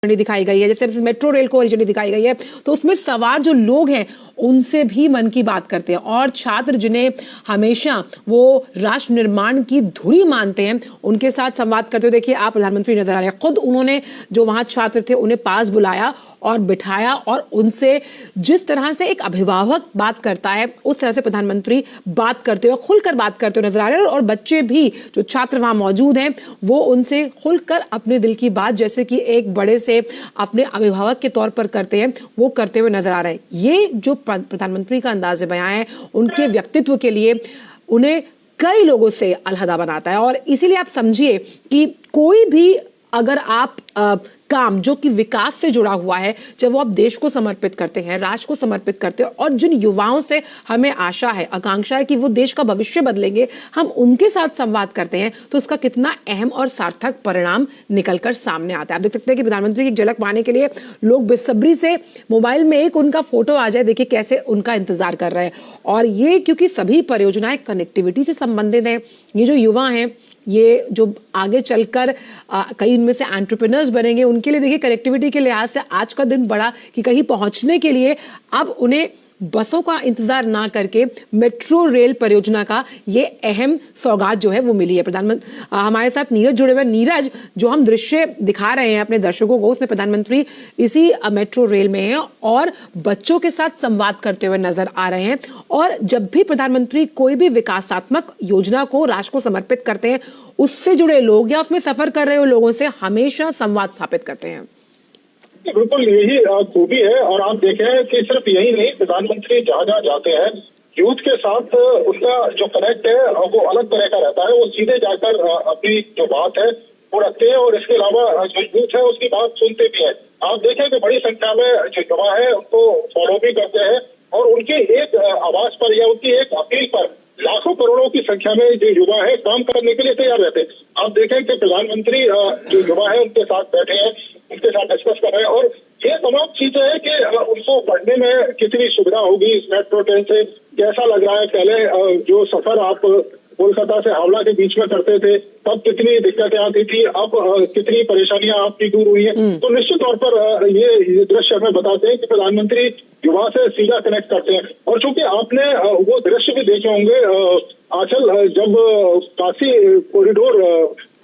झंडी दिखाई गई है, जैसे मेट्रो रेल को हरी झंडी दिखाई गई है, तो उसमें सवार जो लोग हैं उनसे भी मन की बात करते हैं। और छात्र जिन्हें हमेशा वो राष्ट्र निर्माण की धुरी मानते हैं, उनके साथ संवाद करते हुए देखिए आप प्रधानमंत्री नजर आ रहे हैं। खुद उन्होंने जो वहां छात्र थे उन्हें पास बुलाया और बिठाया, और उनसे जिस तरह से एक अभिभावक बात करता है उस तरह से प्रधानमंत्री बात करते हुए, खुलकर बात करते हुए नजर आ रहे हैं। और बच्चे भी, जो छात्र वहां मौजूद हैं, वो उनसे खुलकर अपने दिल की बात, जैसे कि एक बड़े से अपने अभिभावक के तौर पर करते हैं, वो करते हुए नजर आ रहे हैं। ये जो प्रधानमंत्री का अंदाज़े बयां है, उनके व्यक्तित्व के लिए उन्हें कई लोगों से अलहदा बनाता है। और इसीलिए आप समझिए कि कोई भी अगर आप काम जो कि विकास से जुड़ा हुआ है, जब वो आप देश को समर्पित करते हैं, राष्ट्र को समर्पित करते हैं, और जिन युवाओं से हमें आशा है, आकांक्षा है कि वो देश का भविष्य बदलेंगे, हम उनके साथ संवाद करते हैं, तो इसका कितना अहम और सार्थक परिणाम निकलकर सामने आता है। आप देख सकते हैं कि प्रधानमंत्री की झलक पाने के लिए लोग बेसब्री से मोबाइल में एक उनका फोटो आ जाए, देखिए कैसे उनका इंतजार कर रहे हैं। और ये क्योंकि सभी परियोजनाएं कनेक्टिविटी से संबंधित हैं, ये जो युवा हैं, ये जो आगे चलकर कई इनमें से एंटरप्रेन्योर्स बनेंगे, उनके लिए देखिए कनेक्टिविटी के लिहाज से आज का दिन बड़ा कि कहीं पहुंचने के लिए अब उन्हें बसों का इंतजार ना करके मेट्रो रेल परियोजना का ये अहम सौगात जो है वो मिली है। प्रधानमंत्री हमारे साथ नीरज जुड़े हुए। नीरज, जो हम दृश्य दिखा रहे हैं अपने दर्शकों को, उसमें प्रधानमंत्री इसी मेट्रो रेल में हैं और बच्चों के साथ संवाद करते हुए नजर आ रहे हैं। और जब भी प्रधानमंत्री कोई भी विकासात्मक योजना को राष्ट्र को समर्पित करते हैं, उससे जुड़े लोग या उसमें सफर कर रहे लोगों से हमेशा संवाद स्थापित करते हैं। बिल्कुल यही खूबी है। और आप देखें कि सिर्फ यही नहीं, प्रधानमंत्री जहाँ जहाँ जाते हैं यूथ के साथ उनका जो कनेक्ट है वो अलग तरह का रहता है। वो सीधे जाकर अपनी जो बात है वो रखते हैं, और इसके अलावा जो यूथ है उसकी बात सुनते भी है। आप देखें कि बड़ी संख्या में जो युवा है उनको फॉलो भी करते हैं, और उनके एक आवाज पर या उनकी एक अपील पर लाखों करोड़ों की संख्या में जो युवा है काम करने के लिए तैयार रहते हैं। आप देखें कि प्रधानमंत्री जो युवा है उनके साथ बैठे हैं, उनके साथ डिस्कस कर रहे हैं, और ये तमाम चीजें हैं कि उनको पढ़ने में कितनी सुविधा होगी इस मेट्रो ट्रेन से, कैसा लग रहा है। पहले जो सफर आप कोलकाता से हावड़ा के बीच में करते थे तब कितनी दिक्कतें आती थी, अब कितनी परेशानियां आपकी दूर हुई हैं। तो निश्चित तौर पर ये दृश्य हमें बताते हैं कि प्रधानमंत्री युवा से सीधा कनेक्ट करते हैं। और चूंकि आपने वो दृश्य भी देखे होंगे आंचल, जब काशी कॉरिडोर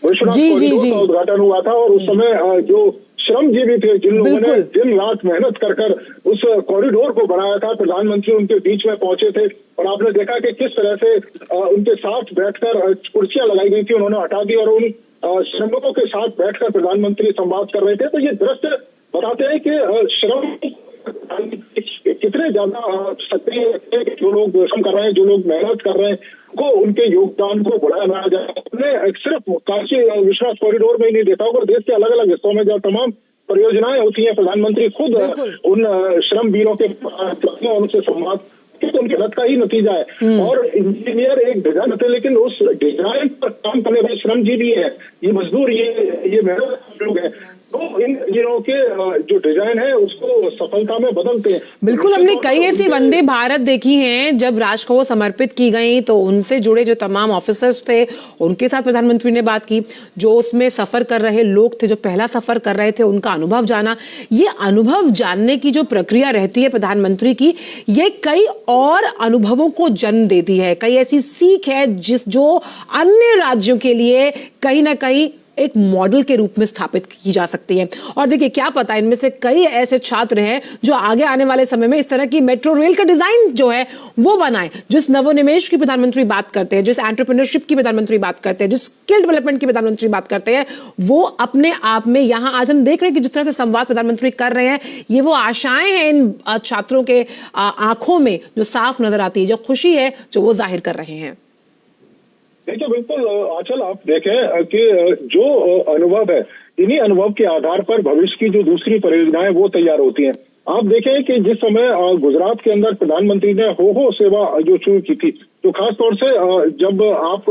विश्वनाथ कॉरिडोर का उद्घाटन हुआ था, और उस समय जो श्रमजीवी थे, जिन लोगों ने दिन रात मेहनत कर उस कॉरिडोर को बनाया था, प्रधानमंत्री उनके बीच में पहुंचे थे। और आपने देखा कि किस तरह से उनके साथ बैठकर कुर्सियां लगाई गई थी, उन्होंने हटा दी, और उन श्रमिकों के साथ बैठकर प्रधानमंत्री संवाद कर रहे थे। तो ये दृश्य बताते हैं कि श्रम कितने ज्यादा सक्रिय है, जो लोग श्रम कर रहे हैं, जो लोग मेहनत कर रहे हैं, को उनके योगदान को बढ़ाया जाए। हमने सिर्फ काशी विश्वनाथ कॉरिडोर में ही नहीं देखा होगा, देश के अलग अलग हिस्सों में जहाँ तमाम परियोजनाएं होती हैं, प्रधानमंत्री खुद उन श्रम वीरों के उनसे संवाद, तो उनकी मेहनत का ही नतीजा है। और इंजीनियर एक डिजाइन होते हैं, लेकिन उस डिजाइन पर काम करने वाले श्रमजीवी है, ये मजदूर, ये मेहनत लोग हैं, तो इन इंजीनियरों के जो डिजाइन है उसको सफलता में बदलते हैं। बिल्कुल, हमने कई ऐसी वंदे भारत देखी हैं जब राष्ट्र को वो समर्पित की गई, तो उनसे जुड़े जो तमाम ऑफिसर्स थे उनके साथ प्रधानमंत्री ने बात की। जो उसमें सफर कर रहे लोग थे, जो पहला सफर कर रहे थे, उनका अनुभव जाना। ये अनुभव जानने की जो प्रक्रिया रहती है प्रधानमंत्री की, ये कई और अनुभवों को जन्म देती है। कई ऐसी सीख है जो अन्य राज्यों के लिए कहीं ना कहीं एक मॉडल के रूप में स्थापित की जा सकती है। और देखिए क्या पता, इनमें से कई ऐसे छात्र हैं जो आगे आने वाले समय में इस तरह की मेट्रो रेल का डिजाइन जो है वो बनाए। जिस नवोन्मेष की प्रधानमंत्री बात करते हैं, जिस एंटरप्रेन्योरशिप की प्रधानमंत्री बात करते हैं, जिस स्किल डेवलपमेंट की प्रधानमंत्री बात करते हैं, वो अपने आप में यहाँ आज हम देख रहे हैं कि जिस तरह से संवाद प्रधानमंत्री कर रहे हैं, ये वो आशाएं हैं इन छात्रों के आंखों में जो साफ नजर आती है, जो खुशी है जो वो जाहिर कर रहे हैं। देखिए बिल्कुल आंचल, आप देखें कि जो अनुभव है, इन्हीं अनुभव के आधार पर भविष्य की जो दूसरी परियोजनाएं वो तैयार होती हैं। आप देखें कि जिस समय गुजरात के अंदर प्रधानमंत्री ने हो सेवा जो शुरू की थी, तो खास तौर से जब आप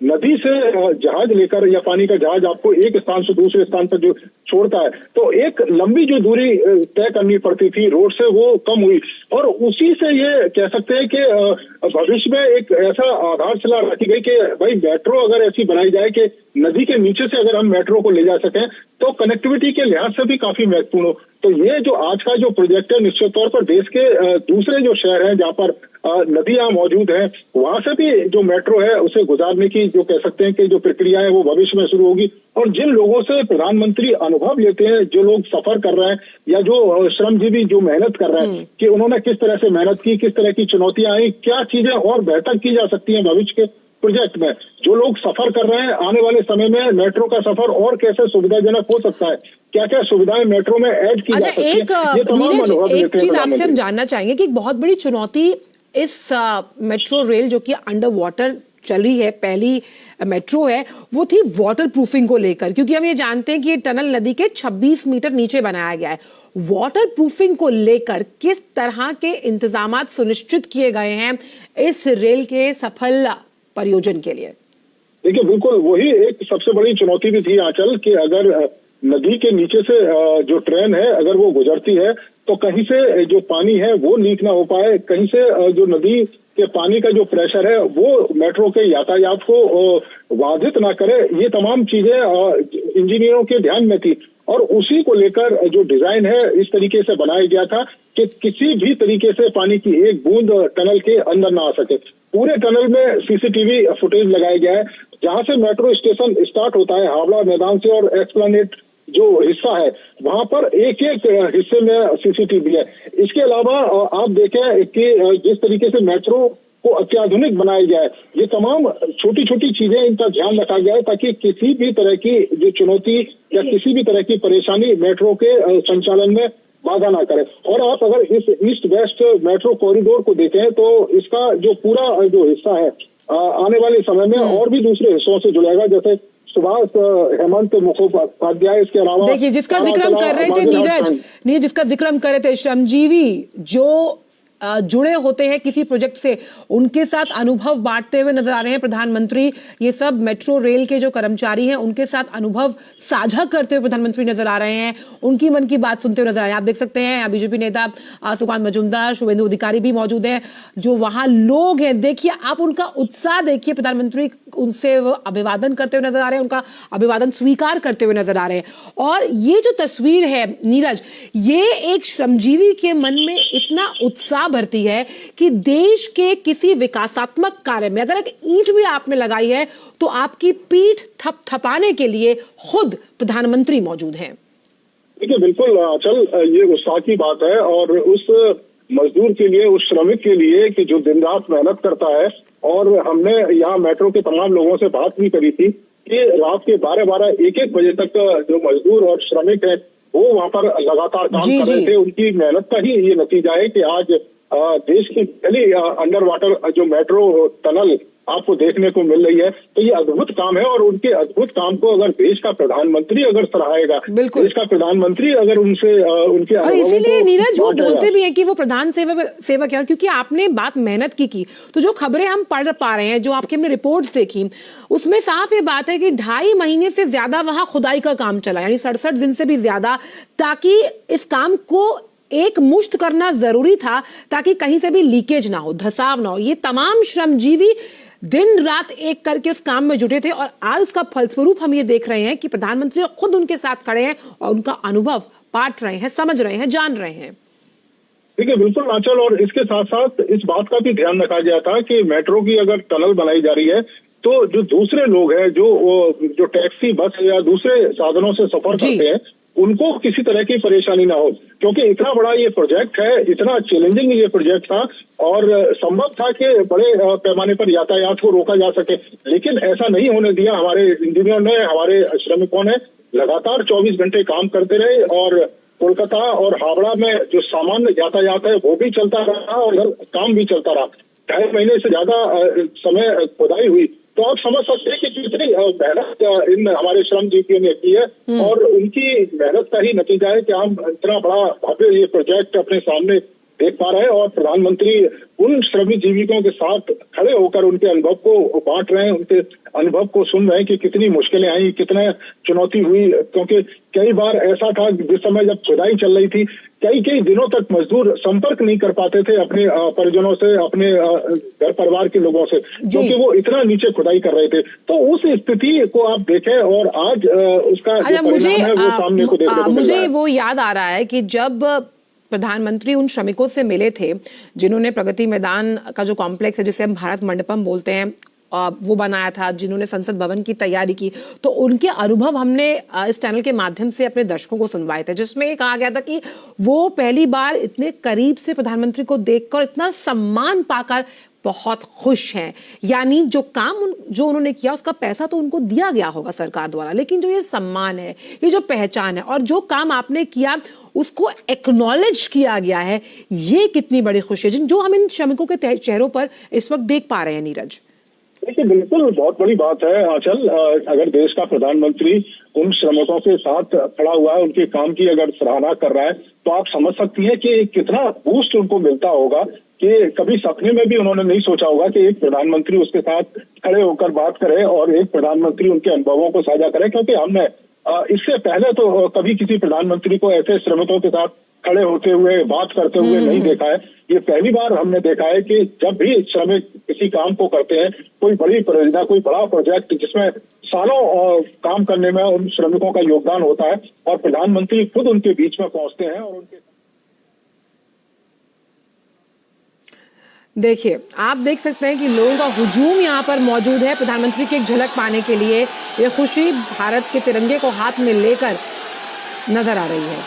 नदी से जहाज लेकर या पानी का जहाज आपको एक स्थान से दूसरे स्थान पर जो छोड़ता है। तो एक लंबी जो दूरी तय करनी पड़ती थी रोड से, वो कम हुई, और उसी से ये कह सकते हैं कि भविष्य में एक ऐसा आधारशिला रखी गई कि भाई मेट्रो अगर ऐसी बनाई जाए कि नदी के नीचे से अगर हम मेट्रो को ले जा सकें तो कनेक्टिविटी के लिहाज से भी काफी महत्वपूर्ण हो। तो ये जो आज का जो प्रोजेक्ट है, निश्चित तौर पर देश के दूसरे जो शहर हैं जहाँ पर नदियां मौजूद हैं, वहां से भी जो मेट्रो है उसे गुजारने की जो कह सकते हैं कि जो प्रक्रिया है वो भविष्य में शुरू होगी। और जिन लोगों से प्रधानमंत्री अनुभव लेते हैं, जो लोग सफर कर रहे हैं या जो श्रमजीवी जो मेहनत कर रहे हैं कि उन्होंने किस तरह से मेहनत की, किस तरह की चुनौतियां आई, क्या चीजें और बेहतर की जा सकती हैं भविष्य के प्रोजेक्ट में, जो लोग सफर कर रहे हैं आने वाले समय में मेट्रो का सफर और कैसे सुविधाजनक हो सकता है, क्या क्या सुविधाएं मेट्रो में ऐड की जा सकती है, ये तमाम अनुभव लेते हैं। एक चीज आपसे हम जानना चाहेंगे कि एक बहुत बड़ी चुनौती इस मेट्रो रेल जो कि अंडर वाटर चल रही है, पहली मेट्रो है, वो थी वाटर प्रूफिंग को लेकर, क्योंकि हम ये जानते हैं कि ये टनल नदी के 26 मीटर नीचे बनाया गया है। वाटर प्रूफिंग को लेकर किस तरह के इंतजामात सुनिश्चित किए गए हैं इस रेल के सफल परियोजन के लिए? देखिए, बिल्कुल वही एक सबसे बड़ी चुनौती भी थी आंचल, कि अगर नदी के नीचे से जो ट्रेन है अगर वो गुजरती है तो कहीं से जो पानी है वो लीक ना हो पाए, कहीं से जो नदी के पानी का जो प्रेशर है वो मेट्रो के यातायात को बाधित ना करे। ये तमाम चीजें इंजीनियरों के ध्यान में थी, और उसी को लेकर जो डिजाइन है इस तरीके से बनाया गया था कि किसी भी तरीके से पानी की एक बूंद टनल के अंदर ना आ सके। पूरे टनल में सीसीटीवी फुटेज लगाया गया है, जहां से मेट्रो स्टेशन स्टार्ट होता है हावड़ा मैदान से, और एक्सप्लेनेट जो हिस्सा है वहां पर एक एक हिस्से में सीसीटीवी है। इसके अलावा आप देखें कि जिस तरीके से मेट्रो को अत्याधुनिक बनाया गया है, ये तमाम छोटी छोटी चीजें इनका ध्यान रखा गया है ताकि किसी भी तरह की जो चुनौती या किसी भी तरह की परेशानी मेट्रो के संचालन में बाधा ना करे। और आप अगर इस ईस्ट वेस्ट मेट्रो कॉरिडोर को देखें तो इसका जो पूरा जो हिस्सा है आने वाले समय में और भी दूसरे हिस्सों से जुड़ेगा, जैसे सुभाष हेमंत मुखोपाध्याय, इसके अलावा देखिए जिसका जिक्र हम कर रहे थे नीरज, जिसका जिक्र हम कर रहे थे, श्रमजीवी जो जुड़े होते हैं किसी प्रोजेक्ट से, उनके साथ अनुभव बांटते हुए नजर आ रहे हैं प्रधानमंत्री। ये सब मेट्रो रेल के जो कर्मचारी हैं उनके साथ अनुभव साझा करते हुए प्रधानमंत्री नजर आ रहे हैं, उनकी मन की बात सुनते हुए नजर आ रहे हैं। आप देख सकते हैं बीजेपी नेता सुकांत मजूमदार, शुभेंदु अधिकारी भी मौजूद है, जो वहां लोग हैं। देखिए आप उनका उत्साह देखिए, प्रधानमंत्री उनसे अभिवादन करते हुए नजर आ रहे हैं, उनका अभिवादन स्वीकार करते हुए नजर आ रहे हैं। और ये जो तस्वीर है नीरज, ये एक श्रमजीवी के मन में इतना उत्साह भरती है कि देश के किसी विकासात्मक कार्य में अगर एक ईंट भी आपने लगाई है तो आपकी पीठ थपथपाने के लिए खुद प्रधानमंत्री मौजूद हैं। देखिए बिल्कुल अचल, ये उत्साह की बात है, और उस मजदूर के लिए, उस श्रमिक के लिए कि जो दिन रात मेहनत करता है। और हमने यहाँ मेट्रो के तमाम लोगों से बात भी करी थी कि रात के 12-12, 1-1 बजे तक जो मजदूर और श्रमिक है वो वहां पर लगातार काम कर रहे थे। उनकी मेहनत का ही ये नतीजा है कि आज देश की पहली अंडर वाटर जो मेट्रो टनल आपको देखने को मिल रही है। तो ये अद्भुत काम है, और उनके अद्भुत काम को अगर देश का प्रधानमंत्री अगर सराहेगा, देश का प्रधानमंत्री अगर उनसे उनके, और इसीलिए नीरज वो बोलते भी हैं कि वो प्रधान सेवक है, क्योंकि आपने बात मेहनत की। तो जो खबरें हम पढ़ पा रहे हैं, जो आपकी हमने रिपोर्ट्स देखी, उसमें साफ ये बात है कि 2.5 महीने से ज्यादा वहां खुदाई का काम चला, यानी 67 दिन से भी ज्यादा, ताकि इस काम को एक मुश्त करना जरूरी था ताकि कहीं से भी लीकेज ना हो, धसाव ना हो। ये तमाम श्रमजीवी दिन रात एक करके उस काम में जुटे थे, और आज उसका फलस्वरूप हम ये देख रहे हैं कि प्रधानमंत्री खुद उनके साथ खड़े हैं और उनका अनुभव बांट रहे हैं, समझ रहे हैं, जान रहे हैं। देखिए बिल्कुल आंचल, और इसके साथ साथ इस बात का भी ध्यान रखा गया था कि मेट्रो की अगर टनल बनाई जा रही है तो जो दूसरे लोग हैं जो टैक्सी, बस या दूसरे साधनों से सफर करते हैं, उनको किसी तरह की परेशानी ना हो, क्योंकि इतना बड़ा ये प्रोजेक्ट है, इतना चैलेंजिंग ये प्रोजेक्ट था, और संभव था कि बड़े पैमाने पर यातायात को रोका जा सके, लेकिन ऐसा नहीं होने दिया। हमारे इंजीनियर ने, हमारे श्रमिकों ने लगातार 24 घंटे काम करते रहे, और कोलकाता और हावड़ा में जो सामान्य यातायात है वो भी चलता रहा और काम भी चलता रहा। 2.5 महीने से ज्यादा समय खुदाई हुई, तो आप समझ सकते हैं कि कितनी मेहनत इन हमारे श्रमजीवियों ने की है, और उनकी मेहनत का ही नतीजा है कि हम इतना बड़ा भव्य ये प्रोजेक्ट अपने सामने देख पा रहे हैं और प्रधानमंत्री उन श्रमिक जीविकों के साथ खड़े होकर उनके अनुभव को बांट रहे हैं, उनके अनुभव को सुन रहे हैं कि कितनी मुश्किलें आई, कितने चुनौती हुई। क्योंकि कई बार ऐसा था जिस समय जब खुदाई चल रही थी, कई दिनों तक मजदूर संपर्क नहीं कर पाते थे अपने परिजनों से, अपने घर परिवार के लोगों से, क्योंकि वो इतना नीचे खुदाई कर रहे थे। तो उस स्थिति को आप देखें और आज उसका जो परिणाम है वो सामने को देखने को मिल रहा है। मुझे वो याद आ रहा है कि जब प्रधानमंत्री उन श्रमिकों से मिले थे जिन्होंने प्रगति मैदान का जो कॉम्प्लेक्स है जिसे हम भारत मंडपम बोलते हैं वो बनाया था, जिन्होंने संसद भवन की तैयारी की, तो उनके अनुभव हमने इस चैनल के माध्यम से अपने दर्शकों को सुनवाए थे, जिसमें कहा गया था कि वो पहली बार इतने करीब से प्रधानमंत्री को देखकर इतना सम्मान पाकर बहुत खुश हैं। यानी जो काम जो उन्होंने किया उसका पैसा तो उनको दिया गया होगा सरकार द्वारा, लेकिन जो ये सम्मान है, ये जो पहचान है और जो काम आपने किया उसको एक्नॉलेज किया गया है, ये कितनी बड़ी खुशी है जो हम इन श्रमिकों के चेहरों पर इस वक्त देख पा रहे हैं। नीरज, देखिए, बिल्कुल बहुत बड़ी बात है आंचल। अगर देश का प्रधानमंत्री उन श्रमिकों के साथ खड़ा हुआ है, उनके काम की अगर सराहना कर रहा है, तो आप समझ सकती हैं कि कितना बूस्ट उनको मिलता होगा कि कभी सपने में भी उन्होंने नहीं सोचा होगा कि एक प्रधानमंत्री उसके साथ खड़े होकर बात करे और एक प्रधानमंत्री उनके अनुभवों को साझा करे। क्योंकि हमने इससे पहले तो कभी किसी प्रधानमंत्री को ऐसे श्रमिकों के साथ खड़े होते हुए बात करते हुए नहीं देखा है। ये पहली बार हमने देखा है कि जब भी श्रमिक किसी काम को करते हैं, कोई बड़ी परियोजना, कोई बड़ा प्रोजेक्ट जिसमें सालों काम करने में उन श्रमिकों का योगदान होता है और प्रधानमंत्री खुद उनके बीच में पहुंचते हैं और उनके देखिए, आप देख सकते हैं कि लोगों का हुजूम यहाँ पर मौजूद है प्रधानमंत्री की एक झलक पाने के लिए। ये खुशी भारत के तिरंगे को हाथ में लेकर नजर आ रही है।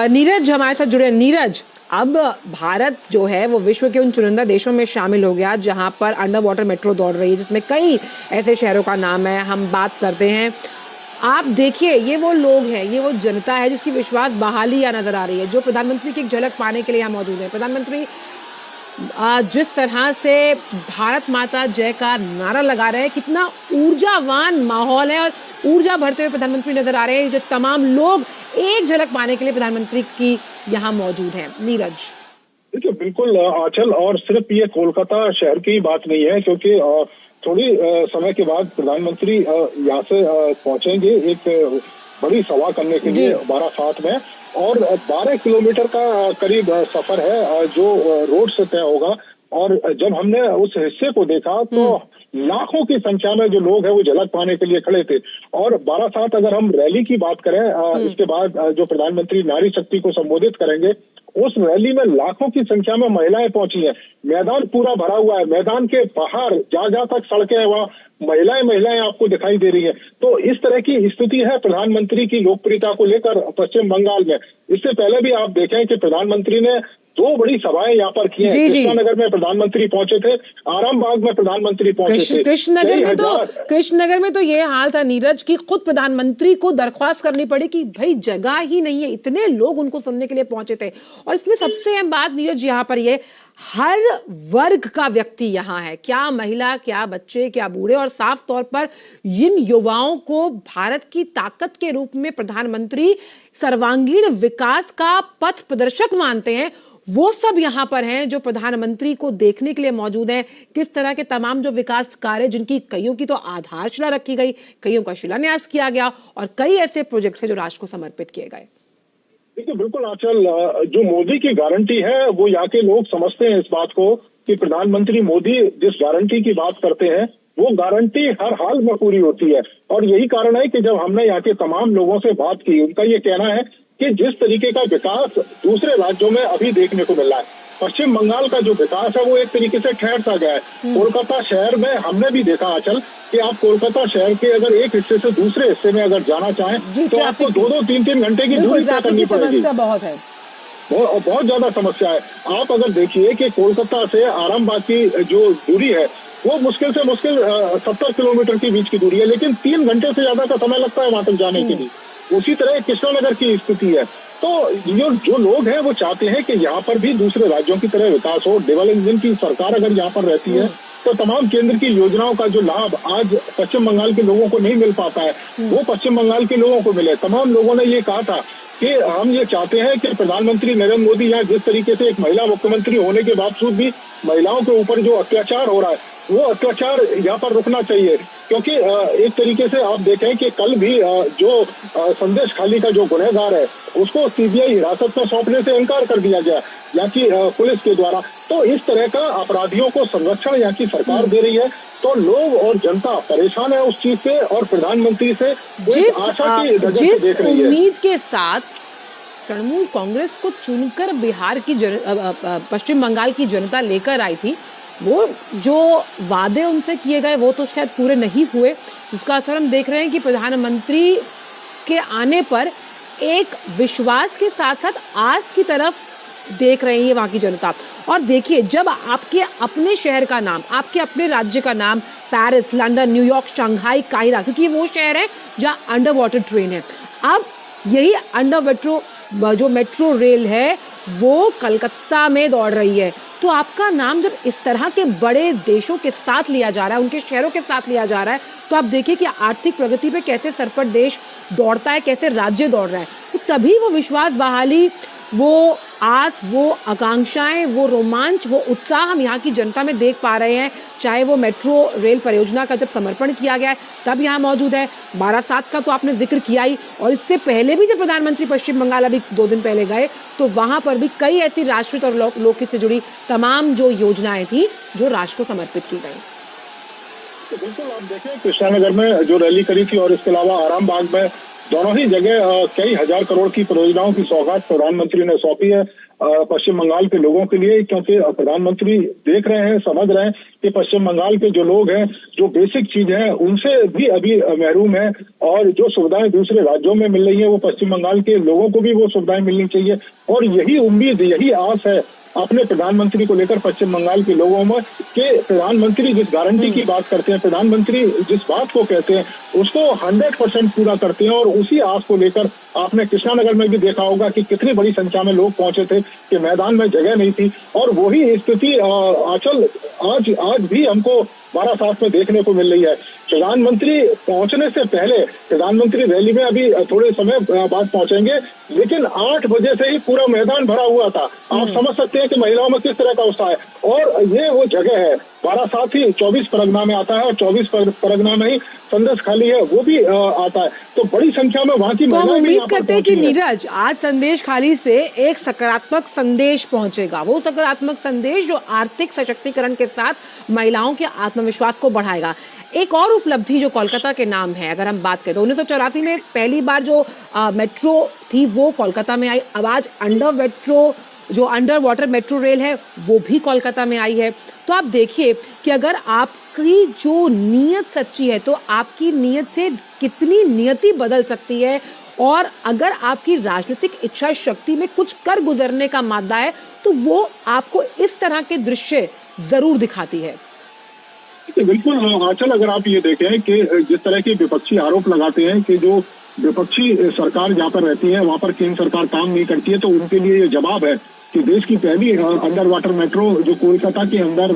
नीरज हमारे साथ जुड़े। नीरज, अब भारत जो है वो विश्व के उन चुनिंदा देशों में शामिल हो गया जहां पर अंडर वाटर मेट्रो दौड़ रही है, जिसमें कई ऐसे शहरों का नाम है, हम बात करते हैं। आप देखिए, ये वो लोग हैं, ये वो जनता है जिसकी विश्वास बहाली यहाँ नजर आ रही है, जो प्रधानमंत्री की एक झलक पाने के लिए यहाँ मौजूद है। प्रधानमंत्री जिस तरह से भारत माता जय का नारा लगा रहे हैं, कितना ऊर्जावान माहौल है और ऊर्जा भरते हुए प्रधानमंत्री नजर आ रहे हैं। जो तमाम लोग एक झलक पाने के लिए प्रधानमंत्री की यहाँ मौजूद हैं। नीरज, देखिए, बिल्कुल आंचल, और सिर्फ ये कोलकाता शहर की बात नहीं है, क्योंकि थोड़ी समय के बाद प्रधानमंत्री यहाँ से पहुंचेंगे एक बड़ी सभा करने के लिए बारासात में, और 12 किलोमीटर का करीब सफर है जो रोड से तय होगा। और जब हमने उस हिस्से को देखा तो लाखों की संख्या में जो लोग हैं वो झलक पाने के लिए खड़े थे। और बारासात, अगर हम रैली की बात करें, इसके बाद जो प्रधानमंत्री नारी शक्ति को संबोधित करेंगे, उस रैली में लाखों की संख्या में महिलाएं पहुंची हैं। मैदान पूरा भरा हुआ है, मैदान के बाहर जहां तक सड़कें हैं वहां महिलाएं आपको दिखाई दे रही है। तो इस तरह की स्थिति है प्रधानमंत्री की लोकप्रियता को लेकर पश्चिम बंगाल में। इससे पहले भी आप देखें कि प्रधानमंत्री ने दो बड़ी सभाएं यहाँ पर की हैं। कृष्णानगर में प्रधानमंत्री पहुंचे थे, आरामबाग में प्रधानमंत्री पहुंचे थे। कृष्णनगर में तो ये हाल था नीरज की खुद प्रधानमंत्री को दरख्वास्त करनी पड़ी कि भाई जगह ही नहीं है, इतने लोग उनको सुनने के लिए पहुंचे थे। और इसमें सबसे अहम बात नीरज यहाँ पर ये हर वर्ग का व्यक्ति यहाँ है, क्या महिला, क्या बच्चे, क्या बूढ़े, और साफ तौर पर इन युवाओं को भारत की ताकत के रूप में प्रधानमंत्री सर्वांगीण विकास का पथ प्रदर्शक मानते हैं। वो सब यहाँ पर हैं जो प्रधानमंत्री को देखने के लिए मौजूद हैं। किस तरह के तमाम जो विकास कार्य, जिनकी कईयों की तो आधारशिला रखी गई, कईयों का शिलान्यास किया गया, और कई ऐसे प्रोजेक्ट्स हैं जो राष्ट्र को समर्पित किए गए। देखिए बिल्कुल आंचल, जो मोदी की गारंटी है वो यहाँ के लोग समझते हैं इस बात को कि प्रधानमंत्री मोदी जिस गारंटी की बात करते हैं वो गारंटी हर हाल में पूरी होती है। और यही कारण है कि जब हमने यहाँ के तमाम लोगों से बात की, उनका ये कहना है कि जिस तरीके का विकास दूसरे राज्यों में अभी देखने को मिल रहा है, पश्चिम बंगाल का जो विकास है वो एक तरीके से ठहर सा गया है। कोलकाता शहर में हमने भी देखा आंचल कि आप कोलकाता शहर के अगर एक हिस्से से दूसरे हिस्से में अगर जाना चाहें तो आपको 2-2, 3-3 घंटे की दूरी तय करनी पड़ेगी। बहुत है, बहुत ज्यादा समस्या है। आप अगर देखिए कि कोलकाता से आरामबाग की जो दूरी है वो मुश्किल से मुश्किल 70 किलोमीटर के बीच की दूरी है, लेकिन 3 घंटे से ज्यादा का समय लगता है वहां तक जाने के लिए। उसी तरह कृष्णानगर की स्थिति है। तो जो लोग हैं वो चाहते हैं कि यहाँ पर भी दूसरे राज्यों की तरह विकास हो। डेवलपमेंट की सरकार अगर यहाँ पर रहती है तो तमाम केंद्र की योजनाओं का जो लाभ आज पश्चिम बंगाल के लोगों को नहीं मिल पाता है वो पश्चिम बंगाल के लोगों को मिले। तमाम लोगों ने ये कहा था कि हम ये चाहते हैं कि प्रधानमंत्री नरेंद्र मोदी यहाँ जिस तरीके से एक महिला मुख्यमंत्री होने के बावजूद भी महिलाओं के ऊपर जो अत्याचार हो रहा है वो अत्याचार यहाँ पर रुकना चाहिए। क्योंकि एक तरीके से आप देखें कि कल भी जो संदेश खाली का जो गुनहगार है उसको सीबीआई हिरासत में सौंपने से इनकार कर दिया गया यहाँ की पुलिस के द्वारा। तो इस तरह का अपराधियों को संरक्षण यहाँ की सरकार दे रही है। तो लोग और जनता परेशान है उस चीज से और प्रधानमंत्री से जिस उम्मीद के साथ तृणमूल कांग्रेस को चुनकर बिहार की पश्चिम बंगाल की जनता लेकर आई थी, वो जो वादे उनसे किए गए वो तो शायद पूरे नहीं हुए। उसका असर हम देख रहे हैं कि प्रधानमंत्री के आने पर एक विश्वास के साथ साथ आस की तरफ देख रही है वहाँ की जनता। और देखिए, जब आपके अपने शहर का नाम, आपके अपने राज्य का नाम Paris, London, New York, Shanghai, Cairo, क्योंकि वो शहर है जहाँ अंडर वाटर ट्रेन है, अब यही जो मेट्रो रेल है वो कलकत्ता में दौड़ रही है। तो आपका नाम जब इस तरह के बड़े देशों के साथ लिया जा रहा है, उनके शहरों के साथ लिया जा रहा है, तो आप देखिए कि आर्थिक प्रगति पे कैसे सरपट देश दौड़ता है, कैसे राज्य दौड़ रहा है। तो तभी वो विश्वास बहाली, वो आस, वो आकांक्षाएं, वो रोमांच, वो उत्साह हम यहाँ की जनता में देख पा रहे हैं। चाहे वो मेट्रो रेल परियोजना का जब समर्पण किया गया है तब यहाँ मौजूद है, 12/7 का तो आपने जिक्र किया ही, और इससे पहले भी जब प्रधानमंत्री पश्चिम बंगाल अभी 2 दिन पहले गए तो वहां पर भी कई ऐसी राष्ट्रीय और लोकहित से जुड़ी तमाम जो योजनाएं थी जो राष्ट्र को समर्पित की गई। तो बिल्कुल आप देखें कृष्णानगर में जो रैली करी थी और इसके अलावा आरामबाग में, दोनों ही जगह कई हजार करोड़ की परियोजनाओं की सौगात प्रधानमंत्री ने सौंपी है पश्चिम बंगाल के लोगों के लिए। क्योंकि प्रधानमंत्री देख रहे हैं, समझ रहे हैं कि पश्चिम बंगाल के जो लोग हैं, जो बेसिक चीज है उनसे भी अभी महरूम है, और जो सुविधाएं दूसरे राज्यों में मिल रही है वो पश्चिम बंगाल के लोगों को भी वो सुविधाएं मिलनी चाहिए। और यही उम्मीद, यही आस है अपने प्रधानमंत्री को लेकर पश्चिम बंगाल के लोगों में कि प्रधानमंत्री जिस गारंटी की बात करते हैं, प्रधानमंत्री जिस बात को कहते हैं उसको 100% पूरा करते हैं। और उसी आस को लेकर आपने कृष्णानगर में भी देखा होगा कि कितनी बड़ी संख्या में लोग पहुंचे थे कि मैदान में जगह नहीं थी। और वही स्थिति आंचल आज भी हमको 12/7 में देखने को मिल रही है। प्रधानमंत्री पहुंचने से पहले, प्रधानमंत्री रैली में अभी थोड़े समय बाद पहुंचेंगे, लेकिन 8 बजे से ही पूरा मैदान भरा हुआ था। आप समझ सकते हैं कि महिलाओं में किस तरह का उत्साह है। और ये वो जगह है, 12/7 ही 24 परगना में आता है और 24 परगना में ही संदेश खाली है वो भी आता है। तो बड़ी संख्या में वहाँ की महिलाएं भी उम्मीद करते हैं कि नीरज आज संदेश खाली से एक सकारात्मक संदेश पहुंचेगा, वो सकारात्मक संदेश जो आर्थिक सशक्तिकरण के साथ महिलाओं के आत्मविश्वास को बढ़ाएगा। एक और उपलब्धि जो कोलकाता के नाम है, अगर हम बात करें तो 1984 में पहली बार जो मेट्रो थी वो कोलकाता में आई। अब आज अंडर वाटर मेट्रो रेल है वो भी कोलकाता में आई है। तो आप देखिए कि अगर आपकी जो नीयत सच्ची है तो आपकी नीयत से कितनी नियति बदल सकती है और अगर आपकी राजनीतिक इच्छा शक्ति में कुछ कर गुजरने का मादा है तो वो आपको इस तरह के दृश्य जरूर दिखाती है। बिल्कुल आंचल, अगर आप ये देखें कि जिस तरह के विपक्षी आरोप लगाते हैं कि जो विपक्षी सरकार जहाँ पर रहती है वहां पर केंद्र सरकार काम नहीं करती है, तो उनके लिए ये जवाब है कि देश की पहली अंडर वाटर मेट्रो जो कोलकाता के अंदर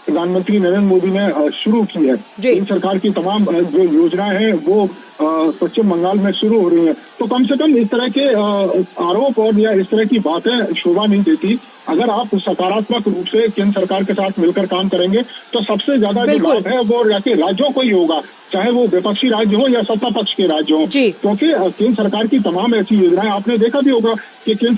प्रधानमंत्री नरेंद्र मोदी ने शुरू की है। केंद्र सरकार की तमाम जो योजनाएं हैं वो पश्चिम बंगाल में शुरू हो रही है। तो कम से कम इस तरह के आरोप और या इस तरह की बातें शोभा नहीं देती। अगर आप सकारात्मक रूप से केंद्र सरकार के साथ मिलकर काम करेंगे तो सबसे ज्यादा जो लाभ है वो राज्यों को ही होगा, चाहे वो विपक्षी राज्य हो या सत्ता पक्ष के राज्य हो। क्योंकि केंद्र सरकार की तमाम ऐसी योजनाएं आपने देखा भी होगा कि केंद्र